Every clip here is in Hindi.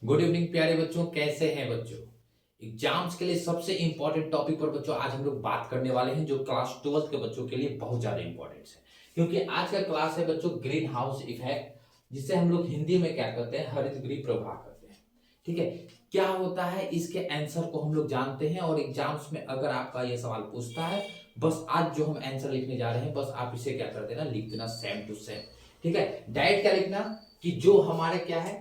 गुड इवनिंग प्यारे बच्चों, कैसे हैं बच्चों। एग्जाम्स के लिए सबसे इंपॉर्टेंट टॉपिक पर बच्चों आज हम लोग बात करने वाले हैं, जो क्लास 12 के बच्चों के लिए बहुत ज्यादा इंपॉर्टेंट है। क्योंकि आज का क्लास है बच्चों ग्रीन हाउस इफेक्ट, जिसे हम लोग हिंदी में क्या करते हैं, हरित गृह प्रभाव करते हैं। ठीक है, क्या होता है इसके आंसर को हम लोग जानते हैं, और एग्जाम्स में अगर आपका यह सवाल पूछता है, बस आज जो हम आंसर लिखने जा रहे हैं, बस आप इसे क्या कर देना, लिख देना सेम टू सेम। ठीक है, डायरेक्ट क्या लिखना कि जो हमारे क्या है,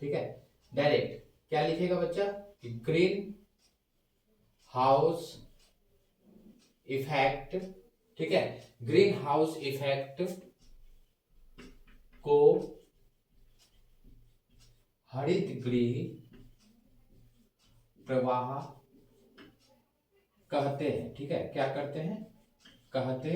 ठीक है, डायरेक्ट क्या लिखेगा बच्चा कि ग्रीन हाउस इफेक्ट। ठीक है, ग्रीन हाउस इफेक्ट को हरित गृह प्रवाह कहते हैं। ठीक है, क्या करते हैं, कहते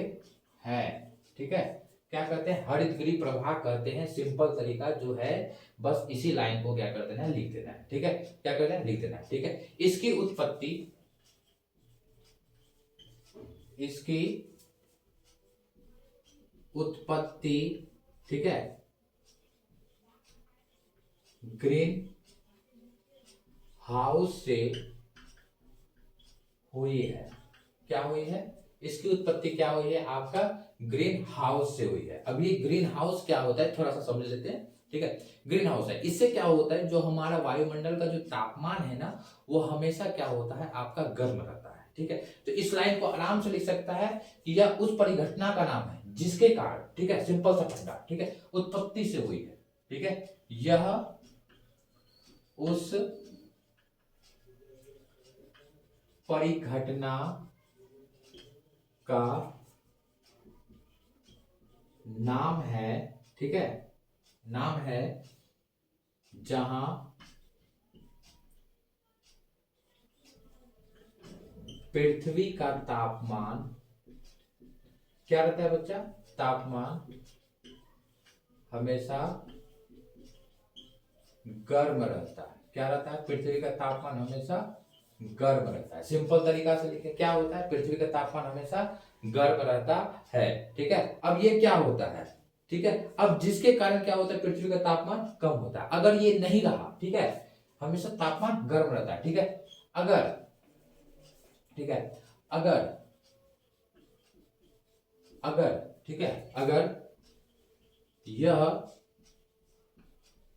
हैं। ठीक है, क्या कहते हैं, हरित गृह प्रवाह कहते हैं। सिंपल तरीका जो है, बस इसी लाइन को क्या कर देना है, लिख देना है। ठीक है, क्या कर देना है, लिख देना है। ठीक है, इसकी उत्पत्ति ठीक है, ग्रीन हाउस से हुई है। क्या हुई है, इसकी उत्पत्ति क्या हुई है, आपका ग्रीन हाउस से हुई है। अभी ग्रीन हाउस क्या होता है थोड़ा सा समझ लेते हैं। ठीक है, ग्रीन हाउस है, इससे क्या होता है, जो हमारा वायुमंडल का जो तापमान है ना, वो हमेशा क्या होता है, आपका गर्म रहता है। ठीक है, तो इस लाइन को आराम से लिख सकता है कि यह उस परिघटना का नाम है जिसके कारण, ठीक है, सिंपल सा फंडा, ठीक है, उत्पत्ति से हुई है। ठीक है, यह उस परिघटना का नाम है। ठीक है, नाम है जहां पृथ्वी का तापमान क्या रहता है बच्चा, तापमान हमेशा गर्म रहता है। क्या रहता है, पृथ्वी का तापमान हमेशा गर्म रहता है। सिंपल तरीका से लिखे, क्या होता है, पृथ्वी का तापमान हमेशा गर्म रहता है। ठीक है, अब ये क्या होता है, ठीक है, अब जिसके कारण क्या होता है, पृथ्वी का तापमान कम होता है। अगर ये नहीं रहा, ठीक है, हमेशा तापमान गर्म रहता है। ठीक है, अगर, ठीक है, अगर अगर ठीक है, अगर यह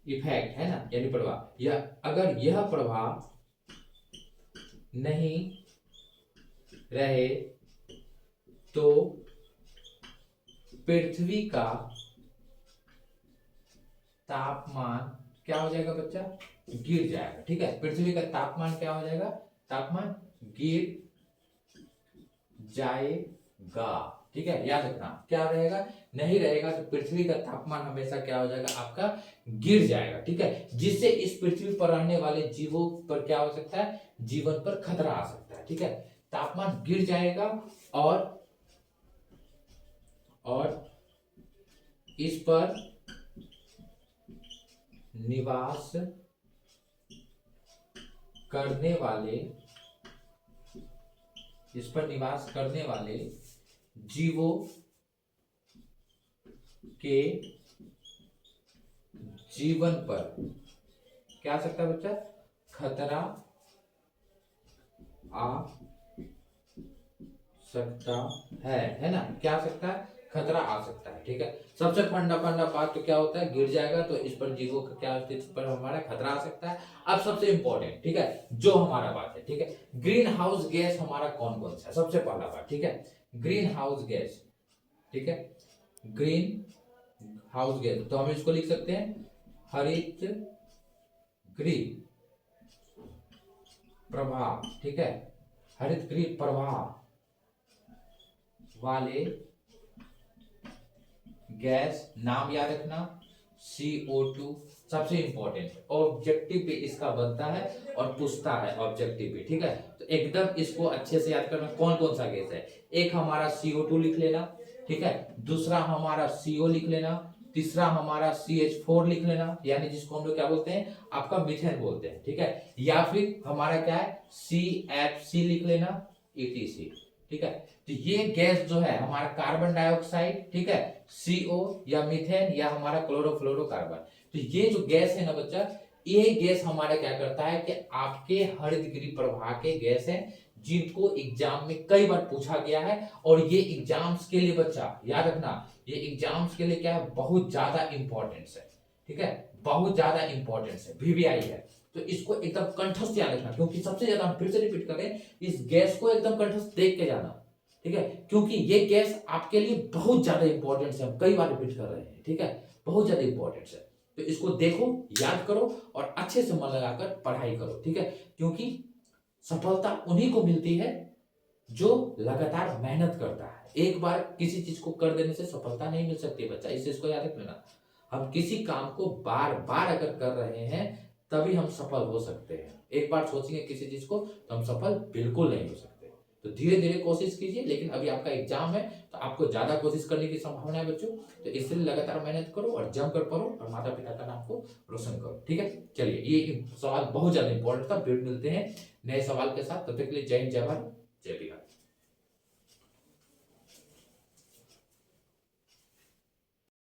इफेक्ट है ना, यानी प्रभाव, यह अगर यह प्रभाव नहीं रहे तो पृथ्वी का तापमान क्या हो जाएगा बच्चा, गिर जाएगा। ठीक है, पृथ्वी का तापमान क्या हो जाएगा, तापमान गिर जाएगा। ठीक है, याद रखना, क्या रहेगा, नहीं रहेगा तो पृथ्वी का तापमान हमेशा क्या हो जाएगा, आपका गिर जाएगा। ठीक है, जिससे इस पृथ्वी पर रहने वाले जीवों पर क्या हो सकता है, जीवन पर खतरा आ सकता है। ठीक है, तापमान गिर जाएगा और इस पर निवास करने वाले जीवों के जीवन पर क्या आ सकता है बच्चा, खतरा आ सकता है ना, क्या आ सकता है, खतरा आ सकता है। ठीक है, सबसे फंडा बात तो क्या होता है, गिर जाएगा तो इस पर जीवों का क्या अस्तित्व पर हमारा खतरा आ सकता है। अब सबसे इंपॉर्टेंट, ठीक है, जो हमारा बात है, ठीक है, ग्रीन हाउस गैस हमारा कौन कौन सा है, सबसे पहला बात, ठीक है, ग्रीन हाउस गैस। ठीक है, ग्रीन हाउस गैस, तो हम इसको लिख सकते हैं हरित गृह प्रभाव। ठीक है, हरित गृह प्रभाव वाले गैस, नाम याद रखना CO2, सबसे इंपॉर्टेंट ऑब्जेक्टिव पे इसका बनता है और पूछता है ऑब्जेक्टिव पे। ठीक है, तो एकदम इसको अच्छे से याद करना, कौन कौन सा गैस है। एक हमारा CO2 लिख लेना, ठीक है, दूसरा हमारा CO लिख लेना, तीसरा हमारा CH4 लिख लेना, यानी जिसको हम लोग क्या बोलते हैं, आपका मीथेन बोलते हैं। ठीक है, या फिर हमारा क्या है, CFC लिख लेना, ETC। ठीक है, तो ये गैस जो है हमारा कार्बन डाइऑक्साइड, ठीक है, CO या मीथेन या हमारा क्लोरोफ्लोरोकार्बन, तो ये जो गैस है ना बच्चा, ये गैस हमारा क्या करता है कि आपके हरित गृह प्रवाह के गैस हैं जिनको एग्जाम में कई बार पूछा गया है। और ये एग्जाम्स के लिए बच्चा याद रखना, ये एग्जाम्स के लिए क्या है, बहुत ज्यादा इंपॉर्टेंस है। ठीक है, बहुत ज्यादा इंपॉर्टेंस है, वीवीआई है। तो इसको एकदम कंठस्थ याद रखना, क्योंकि सबसे ज्यादा हम फिर से रिपीट करें, इस गैस को एकदम कंठस्थ देख के जाना। ठीक है, क्योंकि ये गैस आपके लिए बहुत ज्यादा इंपॉर्टेंस है, हम कई बार रिपीट कर रहे हैं। ठीक है, बहुत ज्यादा इंपॉर्टेंस है। तो इसको देखो, याद करो और अच्छे से मन लगाकर पढ़ाई करो। ठीक है, क्योंकि सफलता उन्हीं को मिलती है जो लगातार मेहनत करता है। एक बार किसी चीज को कर देने से सफलता नहीं मिल सकती बच्चा, इस चीज को याद रख लेना। हम किसी काम को बार बार अगर कर रहे हैं तभी हम सफल हो सकते हैं। एक बार सोचेंगे किसी चीज को तो हम सफल बिल्कुल नहीं हो सकते। तो धीरे धीरे कोशिश कीजिए, लेकिन अभी आपका एग्जाम है तो आपको ज्यादा कोशिश करने की संभावना है बच्चों। तो इसलिए लगातार मेहनत करो और जमकर पढ़ो और माता पिता का नाम को रोशन करो। ठीक है, चलिए, ये सवाल बहुत ज्यादा इंपॉर्टेंट था। फिर मिलते हैं नए सवाल के साथ, तब तक के लिए जय हिंद, जय भारत, जय बिहार।